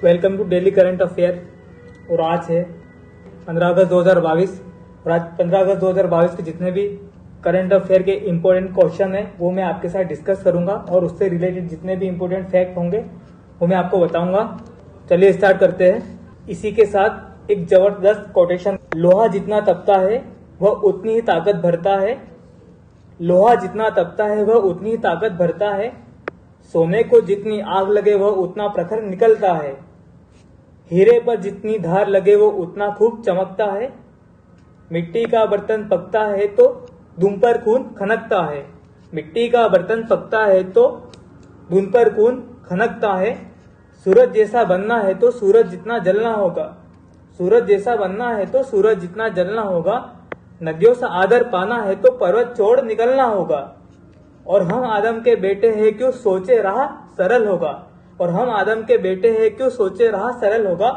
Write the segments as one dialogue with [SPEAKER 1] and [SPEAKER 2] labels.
[SPEAKER 1] Welcome to daily current affair. और आज है 15 अगस्त 2022 और आज 15 अगस्त 2022 के जितने भी करंट अफेयर के इम्पोर्टेंट क्वेश्चन है वो मैं आपके साथ डिस्कस करूंगा और उससे रिलेटेड जितने भी इम्पोर्टेंट फैक्ट होंगे वो मैं आपको बताऊंगा। चलिए स्टार्ट करते हैं। इसी के साथ एक जबरदस्त कोटेशन, लोहा जितना तपता है वह उतनी ही ताकत भरता है। लोहा जितना तपता है वह उतनी ही ताकत भरता है। सोने को जितनी आग लगे वह उतना प्रखर निकलता है। हीरे पर जितनी धार लगे वो उतना खूब चमकता है। मिट्टी का बर्तन पकता है तो धुन पर खून खनकता है। मिट्टी का बर्तन पकता है तो धुन पर खून खनकता है। सूरज जैसा बनना है तो सूरज जितना जलना होगा। सूरज जैसा बनना है तो सूरज जितना जलना होगा। नदियों से आदर पाना है तो पर्वत छोड़ निकलना होगा। और हम आदम के बेटे हैं क्यों सोचे रहा सरल होगा। और हम आदम के बेटे हैं क्यों सोचे रहा सरल होगा।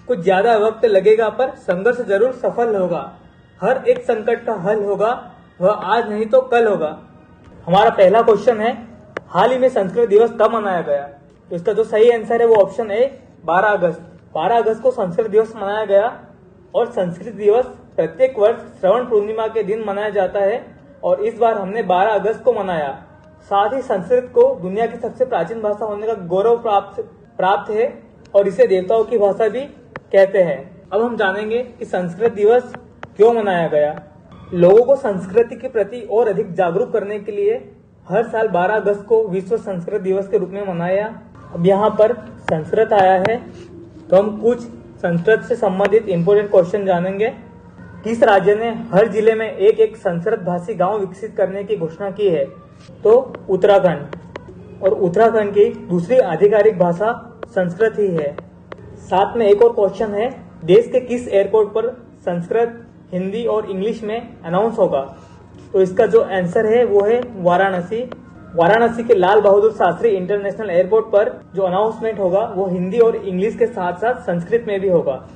[SPEAKER 1] कुछ ज्यादा वक्त लगेगा पर संघर्ष जरूर सफल होगा। हर एक संकट का हल होगा, वह आज नहीं तो कल होगा। हमारा पहला क्वेश्चन है, हाल ही में संस्कृत दिवस कब मनाया गया। तो इसका जो सही आंसर है वो ऑप्शन है 12 अगस्त। 12 अगस्त को संस्कृत दिवस मनाया गया। और संस्कृत दिवस प्रत्येक वर्ष श्रवण पूर्णिमा के दिन मनाया जाता है और इस बार हमने 12 अगस्त को मनाया। साथ ही संस्कृत को दुनिया की सबसे प्राचीन भाषा होने का गौरव प्राप्त है और इसे देवताओं की भाषा भी कहते हैं। अब हम जानेंगे कि संस्कृत दिवस क्यों मनाया गया। लोगों को संस्कृति के प्रति और अधिक जागरूक करने के लिए हर साल 12 अगस्त को विश्व संस्कृत दिवस के रूप में मनाया। अब यहाँ पर संस्कृत आया है तो हम कुछ संस्कृत से संबंधित इम्पोर्टेंट क्वेश्चन जानेंगे। किस राज्य ने हर जिले में एक एक संस्कृत भाषी गांव विकसित करने की घोषणा की है। तो उत्तराखंड। और उत्तराखंड की दूसरी आधिकारिक भाषा संस्कृत ही है। साथ में एक और क्वेश्चन है, देश के किस एयरपोर्ट पर संस्कृत, हिंदी और इंग्लिश में अनाउंस होगा। तो इसका जो आंसर है वो है वाराणसी। वाराणसी के लाल बहादुर शास्त्री इंटरनेशनल एयरपोर्ट पर जो अनाउंसमेंट होगा वो हिंदी और इंग्लिश के साथ साथ संस्कृत में भी होगा।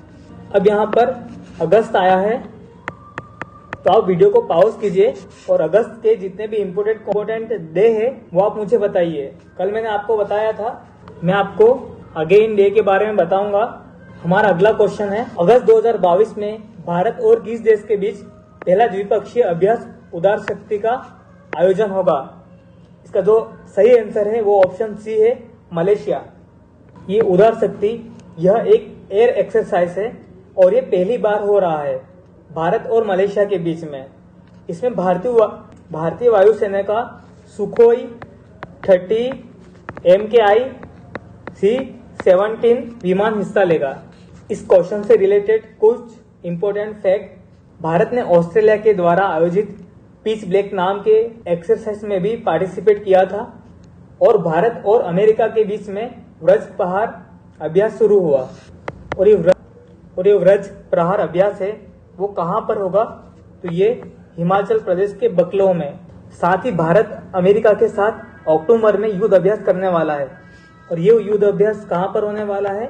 [SPEAKER 1] अब यहाँ पर अगस्त आया है तो आप वीडियो को पॉज कीजिए और अगस्त के जितने भी इम्पोर्टेंट डे है वो आप मुझे बताइए। कल मैंने आपको बताया था, मैं आपको अगेन डे के बारे में बताऊंगा। हमारा अगला क्वेश्चन है, अगस्त 2022 में भारत और किस देश के बीच पहला द्विपक्षीय अभ्यास उदार शक्ति का आयोजन होगा। इसका जो सही आंसर है वो ऑप्शन सी है, मलेशिया। ये उदार शक्ति यह एक एयर एक्सरसाइज है और ये पहली बार हो रहा है भारत और मलेशिया के बीच में। इसमें भारतीय वायुसेना का सुखोई 30 MKI C-17 विमान हिस्सा लेगा। इस क्वेश्चन से रिलेटेड कुछ इम्पोर्टेंट फैक्ट, भारत ने ऑस्ट्रेलिया के द्वारा आयोजित पिच ब्लैक नाम के एक्सरसाइज में भी पार्टिसिपेट किया था। और भारत और अमेरिका के बीच में व्रज प्रहार अभ्यास शुरू हुआ। और ये व्रज प्रहार अभ्यास है वो कहाँ पर होगा, तो ये हिमाचल प्रदेश के बकलो में। साथ ही भारत अमेरिका के साथ अक्टूबर में युद्ध अभ्यास करने वाला है। और ये युद्ध अभ्यास कहाँ पर होने वाला है,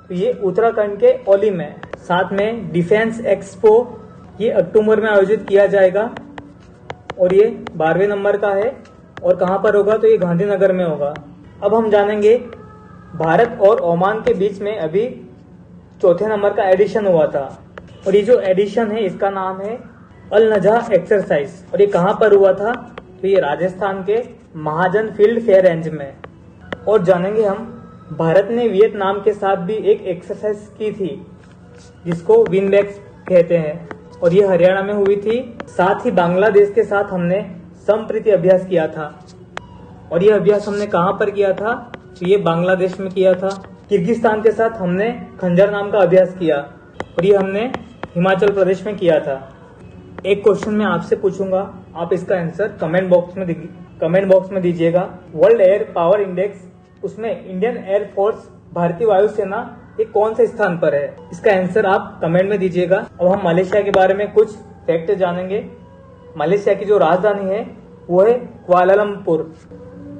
[SPEAKER 1] तो ये उत्तराखंड के औली में। साथ में डिफेंस एक्सपो ये अक्टूबर में आयोजित किया जाएगा और ये 12वें नंबर का है। और कहाँ पर होगा, तो ये गांधीनगर में होगा। अब हम जानेंगे, भारत और ओमान के बीच में अभी 4थे नंबर का एडिशन हुआ था। और ये जो एडिशन है इसका नाम है अल नजह एक्सरसाइज। और ये कहाँ पर हुआ था, तो ये राजस्थान के महाजन फील्ड फेयर रेंज में। और जानेंगे हम, भारत ने वियतनाम के साथ भी एक एक्सरसाइज की थी जिसको विनबैक्स कहते हैं और ये हरियाणा में हुई थी। साथ ही बांग्लादेश के साथ हमने संप्रीति अभ्यास किया था। और ये अभ्यास हमने कहाँ पर किया था, तो ये बांग्लादेश में किया था। किर्गिस्तान के साथ हमने खंजर नाम का अभ्यास किया और ये हमने हिमाचल प्रदेश में किया था। एक क्वेश्चन मैं आपसे पूछूंगा, आप इसका आंसर कमेंट बॉक्स में दीजिएगा। वर्ल्ड एयर पावर इंडेक्स, उसमें इंडियन एयर फोर्स, भारतीय वायुसेना, ये कौन से स्थान पर है। इसका आंसर आप कमेंट में दीजिएगा। अब हम मलेशिया के बारे में कुछ फैक्ट जानेंगे। मलेशिया की जो राजधानी है वो है कुआलालंपुर।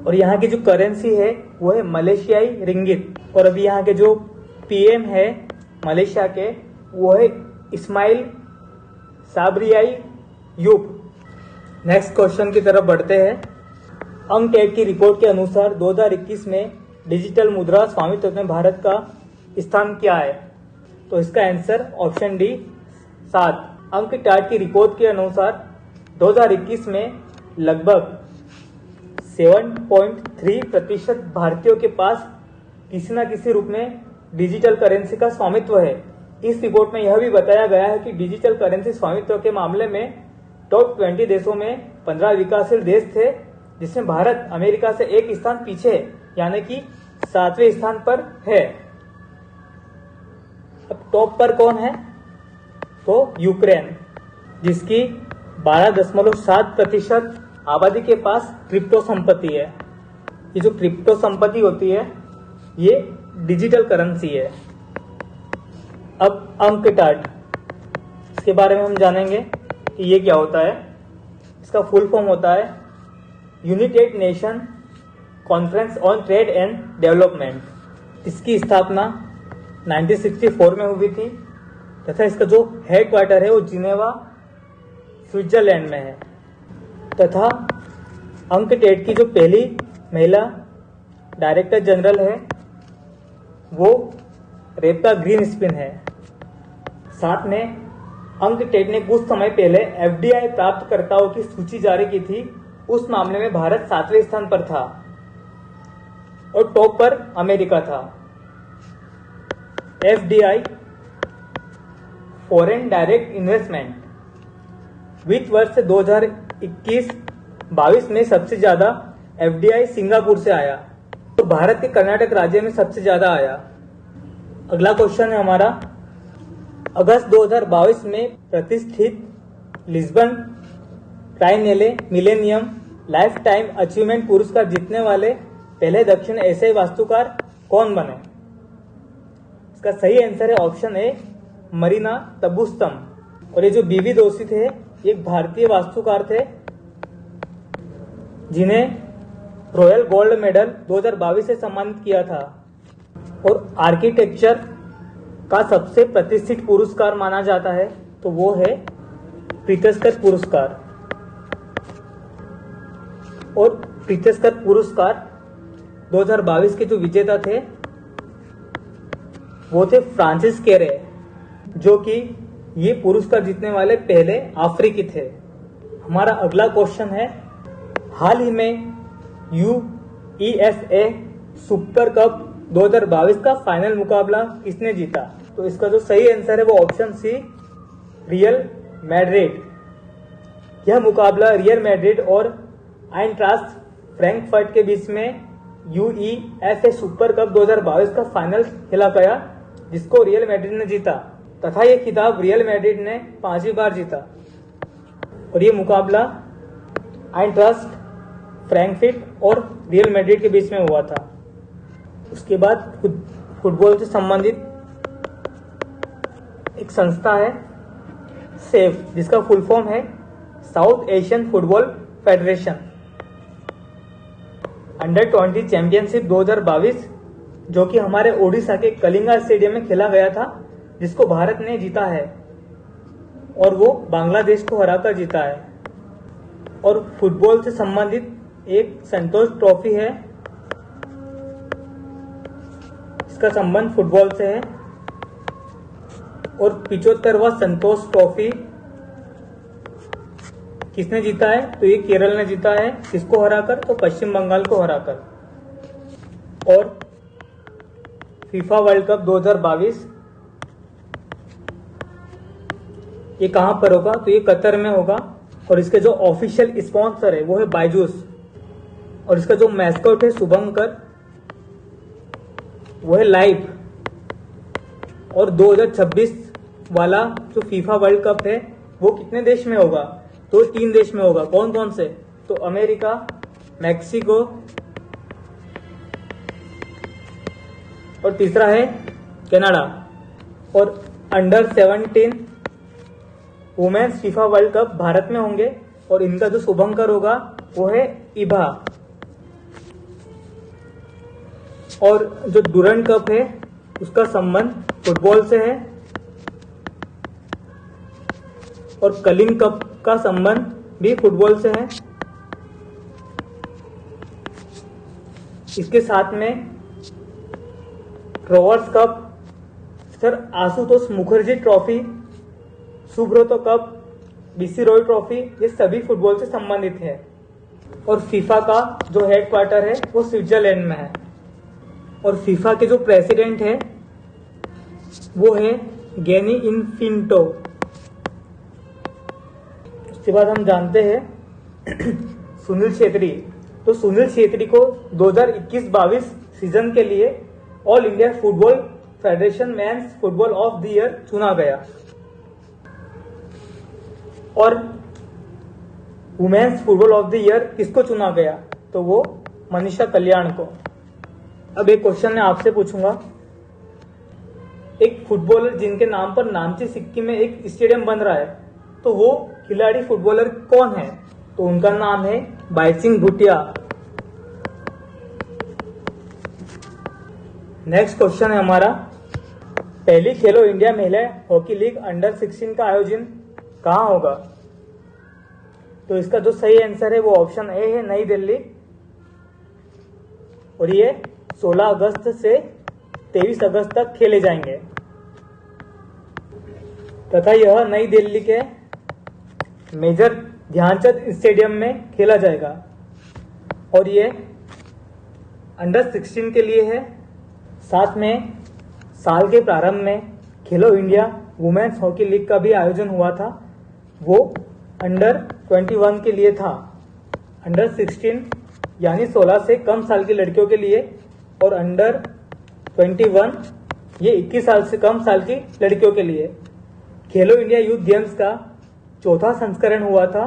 [SPEAKER 1] और यहाँ की जो करेंसी है वो है मलेशियाई रिंगिट। और अभी यहाँ के जो PM है मलेशिया के वो है इस्माइल साबरियाई यूब। नेक्स्ट क्वेश्चन की तरफ बढ़ते हैं। अंकटैड की रिपोर्ट के अनुसार 2021 में डिजिटल मुद्रा स्वामित्व में भारत का स्थान क्या है? तो इसका आंसर ऑप्शन डी 7। अंकटाड की रिपोर्ट के अनुसार 2021 में लगभग 7.3% भारतीयों के पास किसी न किसी रूप में डिजिटल करेंसी का स्वामित्व है। इस रिपोर्ट में यह भी बताया गया है कि डिजिटल करेंसी स्वामित्व के मामले में टॉप 20 देशों में 15 विकासशील देश थे, जिसमें भारत अमेरिका से एक स्थान पीछे है, यानी कि 7वें स्थान पर है। अब टॉप पर कौन है? तो यूक्रेन, जिसकी 12.7% आबादी के पास क्रिप्टो संपत्ति है। ये जो क्रिप्टो संपत्ति होती है ये डिजिटल करेंसी है। अब अंकटाड, इसके बारे में हम जानेंगे कि ये क्या होता है। इसका फुल फॉर्म होता है United nation conference on trade and development. इसकी स्थापना 1964 में हुई थी तथा इसका जो हेड क्वार्टर है वो जिनेवा स्विट्जरलैंड में है। तथा अंकटेड की जो पहली महिला डायरेक्टर जनरल है वो रेबका ग्रीनस्पैन है। साथ में अंकटेड ने कुछ समय पहले एफडीआई प्राप्तकर्ताओं की सूची जारी की थी। उस मामले में भारत 7वें स्थान पर था और टॉप पर अमेरिका था। एफडीआई फॉरेन डायरेक्ट इन्वेस्टमेंट वित्त वर्ष 2021-22 में सबसे ज्यादा एफडीआई सिंगापुर से आया, तो भारत के कर्नाटक राज्य में सबसे ज्यादा आया। अगला क्वेश्चन है हमारा, अगस्त 2022 में प्रतिष्ठित Lisbon Triennale millennium lifetime achievement पुरस्कार जीतने वाले पहले दक्षिण एशियाई वास्तुकार कौन बने? इसका सही आंसर है ऑप्शन ए मरीना तबुस्तम। और ये जो बीवी दोषी थे एक भारतीय वास्तुकार थे जिन्हें रॉयल गोल्ड मेडल 2022 से सम्मानित किया था। और आर्किटेक्चर का सबसे प्रतिष्ठित पुरस्कार माना जाता है तो वो है प्रित्सकर पुरस्कार। और प्रित्सकर पुरस्कार 2022 के जो विजेता थे वो थे फ्रांसिस केरे, जो कि ये पुरस्कार जीतने वाले पहले अफ्रीकी थे। हमारा अगला क्वेश्चन है, हाल ही में यूईएफए सुपर कप 2022 का फाइनल मुकाबला किसने जीता? तो इसका जो सही आंसर है वो ऑप्शन सी रियल मैड्रिड। यह मुकाबला रियल मैड्रिड और आइनट्राख्ट फ्रैंकफर्ट के बीच में यूईएफए सुपर कप 2022 का फाइनल खेला गया, जिसको रियल मैड्रिड ने जीता तथा यह खिताब रियल मैड्रिड ने 5वीं बार जीता। और ये मुकाबला आइनट्राख्ट फ्रैंकफर्ट और रियल मैड्रिड के बीच में हुआ था। उसके बाद फुटबॉल से संबंधित एक संस्था है सेफ, जिसका फुल फॉर्म है south Asian football federation. Under 20 championship 2022 जो कि हमारे ओडिशा के कलिंगा स्टेडियम में खेला गया था, जिसको भारत ने जीता है और वो बांग्लादेश को हराकर जीता है। और फुटबॉल से संबंधित एक संतोष ट्रॉफी है, इसका संबंध फुटबॉल से है। और 75वां संतोष ट्रॉफी किसने जीता है? तो ये केरल ने जीता है। किसको हराकर? तो पश्चिम बंगाल को हराकर। और फीफा वर्ल्ड कप 2022 ये कहां पर होगा? तो ये कतर में होगा। और इसके जो ऑफिशियल स्पॉन्सर है वो है बायजूस। और इसका जो मैस्कॉट है शुभंकर, वो है लाइव। और 2026 वाला जो फीफा वर्ल्ड कप है वो कितने देश में होगा? तो 3 देश में होगा। कौन कौन से? तो अमेरिका, मैक्सिको और तीसरा है कनाडा। और under 17 women's FIFA world cup Bharat में होंगे और इनका जो शुभंकर होगा वो है इभा। और जो डुरंड कप है उसका संबंध फुटबॉल से है और कलिंग कप का संबंध भी फुटबॉल से है। इसके साथ में rovers cup sir Ashutosh Mukherjee trophy, Subroto cup, BC Roy trophy, ये सभी फुटबॉल से संबंधित है। और फीफा का जो हेडक्वार्टर है वो स्विट्जरलैंड में है। और फीफा के जो प्रेसिडेंट है वो है गैनी इन्फिंटो। उसके बाद हम जानते हैं सुनील छेत्री। तो सुनील छेत्री को 2021-22 सीजन के लिए all India football federation men's football of the year चुना गया। और women's football of the year किसको चुना गया? तो वो मनीषा कल्याण को। अब एक क्वेश्चन मैं आपसे पूछूंगा, एक फुटबॉलर जिनके नाम पर नामची सिक्की में एक स्टेडियम बन रहा है, तो वो खिलाड़ी फुटबॉलर कौन है? तो उनका नाम है बाईसिंग भूटिया। नेक्स्ट क्वेश्चन है हमारा, पहली खेलो इंडिया महिला हॉकी लीग अंडर 16 का आयोजन कहां होगा? तो इसका जो सही आंसर है वो ऑप्शन ए है, नई दिल्ली। और ये 16 अगस्त से 23 अगस्त तक खेले जाएंगे तथा यह नई दिल्ली के मेजर ध्यानचंद स्टेडियम में खेला जाएगा। और ये अंडर 16 के लिए है। साथ में साल के प्रारंभ में खेलो इंडिया वुमेन्स हॉकी लीग का भी आयोजन हुआ था, वो अंडर 21 के लिए था। अंडर 16 यानी 16 से कम साल की लड़कियों के लिए, और अंडर 21 ये 21 साल से कम साल की लड़कियों के लिए। खेलो इंडिया यूथ गेम्स का चौथा संस्करण हुआ था,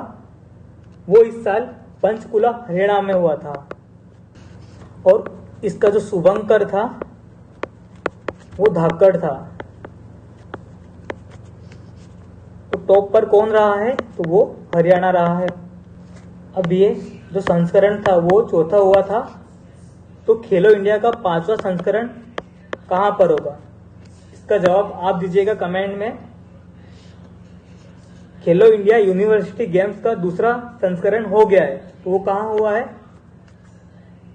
[SPEAKER 1] वो इस साल पंचकुला हरियाणा में हुआ था। और इसका जो शुभंकर था वो धाकड़ था। तो टॉप पर कौन रहा है? तो वो हरियाणा रहा है। अब ये जो संस्करण था वो चौथा हुआ था, तो खेलो इंडिया का 5वां संस्करण कहां पर होगा? इसका जवाब आप दीजिएगा कमेंट में। खेलो इंडिया यूनिवर्सिटी गेम्स का दूसरा संस्करण हो गया है, तो वो कहां हुआ है?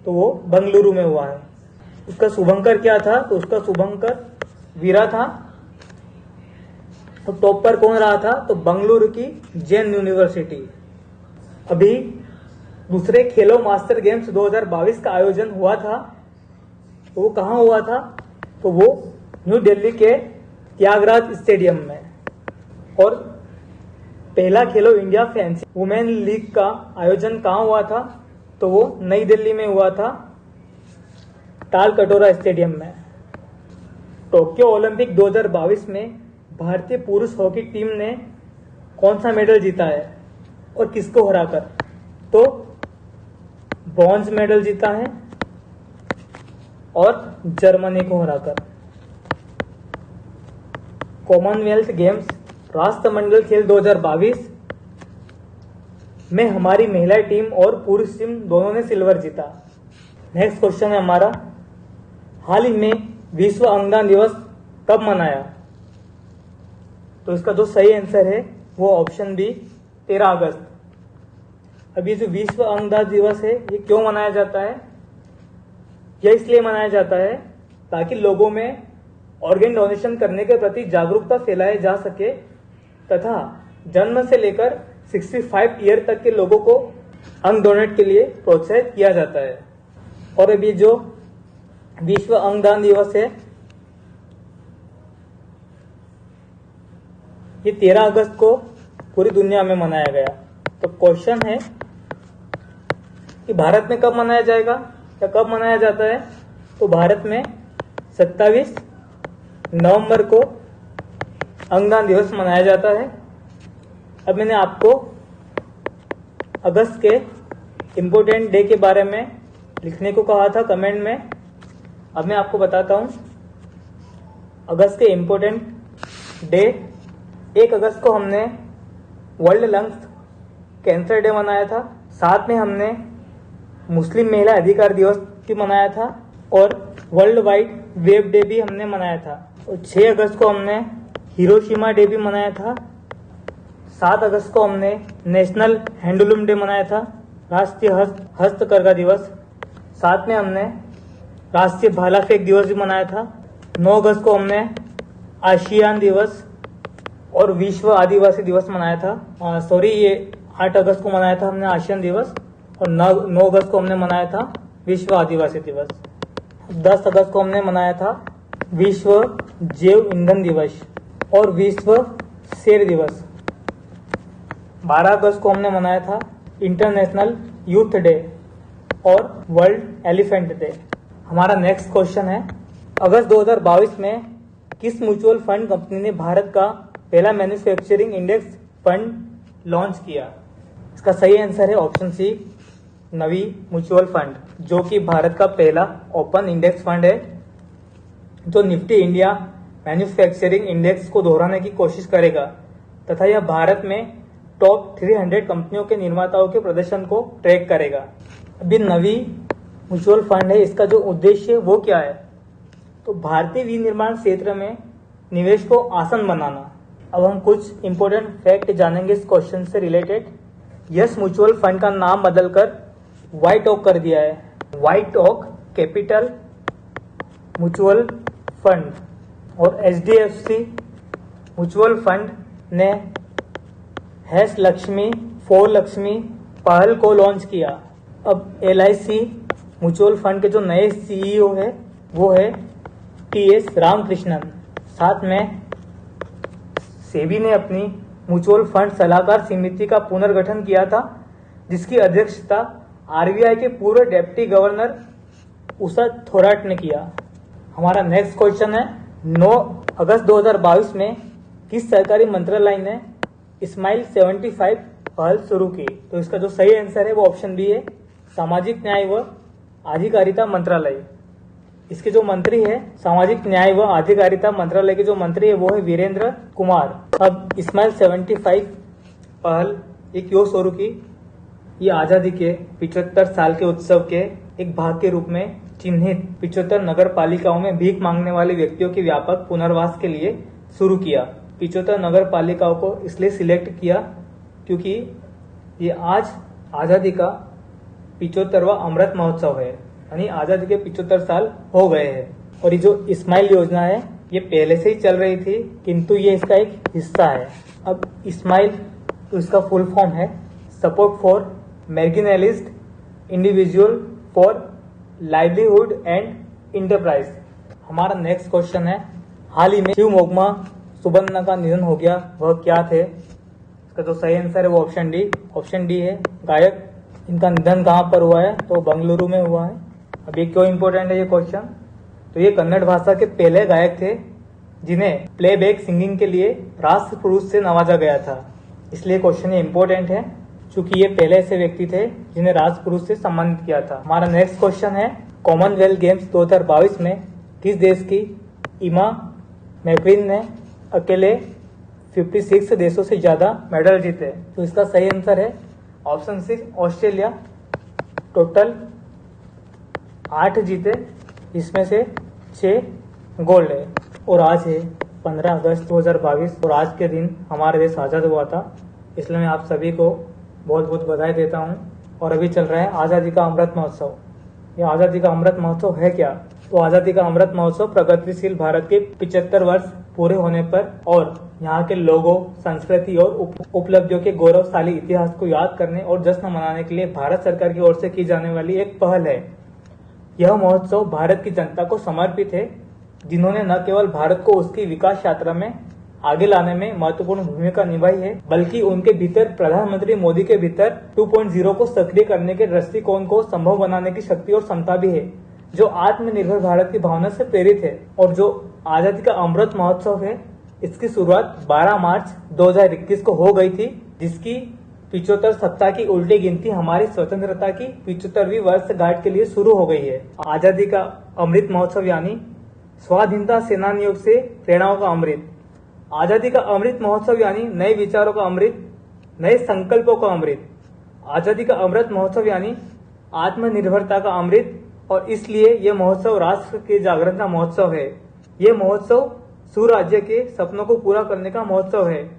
[SPEAKER 1] तो वो बंगलुरु में हुआ है। उसका शुभंकर क्या था? तो उसका शुभंकर वीरा था। तो टॉप पर कौन रहा था? तो बंगलुरु की जैन यूनिवर्सिटी। अभी दूसरे खेलो मास्टर गेम्स 2022 का आयोजन हुआ था, तो वो कहां हुआ था? तो वो न्यू दिल्ली के त्यागराज स्टेडियम में। और पहला खेलो इंडिया फैंसी वुमेन लीग का आयोजन कहां हुआ था? तो वो नई दिल्ली में हुआ था, ताल कटोरा स्टेडियम में। टोक्यो ओलंपिक 2022 में भारतीय पुरुष हॉकी टीम ने कौन सा मेडल जीता है और किसको हराकर? तो ब्रॉन्ज मेडल जीता है और जर्मनी को हराकर। कॉमनवेल्थ गेम्स राष्ट्रमंडल खेल 2022 में हमारी महिला टीम और पुरुष टीम दोनों ने सिल्वर जीता। नेक्स्ट क्वेश्चन है हमारा, हाल ही में विश्व अंगदान दिवस कब मनाया? तो इसका जो सही आंसर है वो ऑप्शन बी 13 अगस्त। अभी जो विश्व अंगदान दिवस है ये क्यों मनाया जाता है? यह इसलिए मनाया जाता है ताकि लोगों में ऑर्गन डोनेशन करने के प्रति जागरूकता फैलाई जा सके तथा जन्म से लेकर 65 ईयर तक के लोगों को अंग डोनेट के लिए प्रोत्साहित किया जाता है। और अभी जो विश्व अंगदान दिवस है ये 13 अगस्त को पूरी दुनिया में मनाया गया। तो क्वेश्चन है कि भारत में कब मनाया जाएगा या कब मनाया जाता है? तो भारत में 27 नवंबर को अंगदान दिवस मनाया जाता है। अब मैंने आपको अगस्त के इम्पोर्टेंट डे के बारे में लिखने को कहा था कमेंट में। अब मैं आपको बताता हूं अगस्त के इम्पोर्टेंट डे। 1 अगस्त को हमने वर्ल्ड लंग्स कैंसर डे मनाया था। साथ में हमने मुस्लिम महिला अधिकार दिवस भी मनाया था और वर्ल्ड वाइड वेब डे भी हमने मनाया था। और 6 अगस्त को हमने हिरोशिमा डे भी मनाया था। 7 अगस्त को हमने नेशनल हैंडलूम डे मनाया था, राष्ट्रीय हस्तकरघा दिवस। साथ में हमने राष्ट्रीय भाला फेंक दिवस भी मनाया था। 9 अगस्त को हमने आशियान दिवस और विश्व आदिवासी दिवस मनाया था। ये 8 अगस्त को मनाया था हमने आशियान दिवस, और 9 अगस्त को हमने मनाया था विश्व आदिवासी दिवस। 10 अगस्त को हमने मनाया था विश्व जैव ईंधन दिवस और विश्व शेर दिवस। 12 अगस्त को हमने मनाया था इंटरनेशनल यूथ डे और वर्ल्ड एलिफेंट डे। हमारा नेक्स्ट क्वेश्चन है, अगस्त 2022 में किस म्यूचुअल फंड कंपनी ने भारत का पहला मैन्युफैक्चरिंग इंडेक्स फंड लॉन्च किया? इसका सही आंसर है ऑप्शन सी, नवी म्यूचुअल फंड, जो कि भारत का पहला ओपन इंडेक्स फंड है जो निफ्टी इंडिया मैन्युफैक्चरिंग इंडेक्स को दोहराने की कोशिश करेगा तथा यह भारत में टॉप 300 कंपनियों के निर्माताओं के प्रदर्शन को ट्रैक करेगा। अभी नवी म्यूचुअल फंड है, इसका जो उद्देश्य है वो क्या है? तो भारतीय विनिर्माण क्षेत्र में निवेश को आसान बनाना। अब हम कुछ इंपॉर्टेंट फैक्ट जानेंगे इस क्वेश्चन से रिलेटेड। यस म्यूचुअल फंड का नाम बदलकर व्हाइट ओक कर दिया है, white oak capital mutual fund. और HDFC म्यूचुअल फंड ने हैश लक्ष्मी फॉर लक्ष्मी पहल को लॉन्च किया। अब LIC म्यूचुअल फंड के जो नए CEO है वो है TS रामकृष्णन। साथ में सेबी ने अपनी म्यूचुअल फंड सलाहकार समिति का पुनर्गठन किया था, जिसकी अध्यक्षता RBI के पूर्व डेप्टी गवर्नर उषा थोराट ने किया। हमारा नेक्स्ट क्वेश्चन है, 9 अगस्त 2022 में किस सरकारी मंत्रालय ने स्माइल 75 पहल शुरू की? तो इसका जो सही आंसर है वो ऑप्शन बी है, सामाजिक न्याय व आधिकारिता मंत्रालय। इसके जो मंत्री है, सामाजिक न्याय व आधिकारिता मंत्रालय के जो मंत्री है वो है वीरेंद्र कुमार। अब स्माइल 75 पहल ये क्यों शुरू की? ये आजादी के 75 साल के उत्सव के एक भाग के रूप में चिन्हित 75 नगर पालिकाओं में भीख मांगने वाले व्यक्तियों के व्यापक पुनर्वास के लिए शुरू किया। 75 नगर पालिकाओं को इसलिए सिलेक्ट किया क्योंकि ये आज आजादी का 75वां अमृत महोत्सव है, यानी आजादी के 75 साल हो गए हैं। और ये जो स्माइल योजना है ये पहले से ही चल रही थी, किंतु ये इसका एक हिस्सा है। अब स्माइल तो इसका फुल फॉर्म है support for marginalised individual for livelihood and enterprise. हमारा नेक्स्ट क्वेश्चन है, हाल ही में शिव मोग्मा सुबन्ना का निधन हो गया, वह क्या थे? इसका जो सही आंसर है वो ऑप्शन डी है, गायक। इनका निधन कहाँ पर हुआ है? तो बंगलुरु में हुआ है। अब ये क्यों इंपॉर्टेंट है ये क्वेश्चन? तो ये कन्नड़ भाषा के पहले गायक थे जिन्हें प्लेबैक सिंगिंग के लिए राष्ट्र पुरस्कार से नवाजा गया था, इसलिए क्वेश्चन ये इंपॉर्टेंट है क्योंकि ये पहले ऐसे व्यक्ति थे जिन्हें राष्ट्र पुरस्कार से सम्मानित किया था। हमारा नेक्स्ट क्वेश्चन है, कॉमनवेल्थ गेम्स 2022 में किस देश की इमा मैक्विन ने अकेले 56 देशों से ज्यादा मेडल जीते? तो इसका सही आंसर है ऑप्शन सी, ऑस्ट्रेलिया। टोटल 8 जीते, इसमें से 6 गोल्ड है। और आज है 15 अगस्त 2022 और आज के दिन हमारा देश आज़ाद हुआ था, इसलिए मैं आप सभी को बहुत बहुत बधाई देता हूँ। और अभी चल रहा है आज़ादी का अमृत महोत्सव। ये आज़ादी का अमृत महोत्सव है क्या? तो आज़ादी का अमृत महोत्सव प्रगतिशील भारत के 75 वर्ष पूरे होने पर और यहाँ के लोगों, संस्कृति और उपलब्धियों के गौरवशाली इतिहास को याद करने और जश्न मनाने के लिए भारत सरकार की ओर से की जाने वाली एक पहल है। यह महोत्सव भारत की जनता को समर्पित है, जिन्होंने न केवल भारत को उसकी विकास यात्रा में आगे लाने में महत्वपूर्ण भूमिका निभाई है, बल्कि उनके भीतर प्रधानमंत्री मोदी के भीतर 2.0 को सक्रिय करने के दृष्टिकोण को संभव बनाने की शक्ति और क्षमता भी है, जो आत्मनिर्भर भारत की भावना से प्रेरित है। और जो आजादी का अमृत महोत्सव है, इसकी शुरुआत 12 मार्च 2021 को हो गई थी, जिसकी 75 सप्ताह की उल्टी गिनती हमारी स्वतंत्रता की 75वीं वर्षगांठ के लिए शुरू हो गई है। आजादी का अमृत महोत्सव यानी स्वाधीनता सेनानियों से प्रेरणाओं का अमृत। आजादी का अमृत महोत्सव यानी नए विचारों का अमृत, नए संकल्पों का अमृत। आजादी का अमृत महोत्सव यानी आत्मनिर्भरता का अमृत, और इसलिए यह महोत्सव राष्ट्र के जागरण का महोत्सव है। यह महोत्सव सुराज्य के सपनों को पूरा करने का महोत्सव है।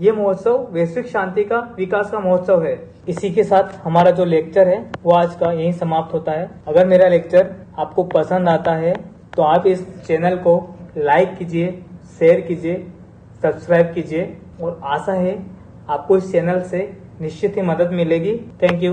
[SPEAKER 1] यह महोत्सव वैश्विक शांति का, विकास का महोत्सव है। इसी के साथ हमारा जो लेक्चर है वो आज का यहीं समाप्त होता है। अगर मेरा लेक्चर आपको पसंद आता है तो आप इस चैनल को लाइक कीजिए, शेयर कीजिए, सब्सक्राइब कीजिए और आशा है आपको इस चैनल से निश्चित ही मदद मिलेगी। Thank you.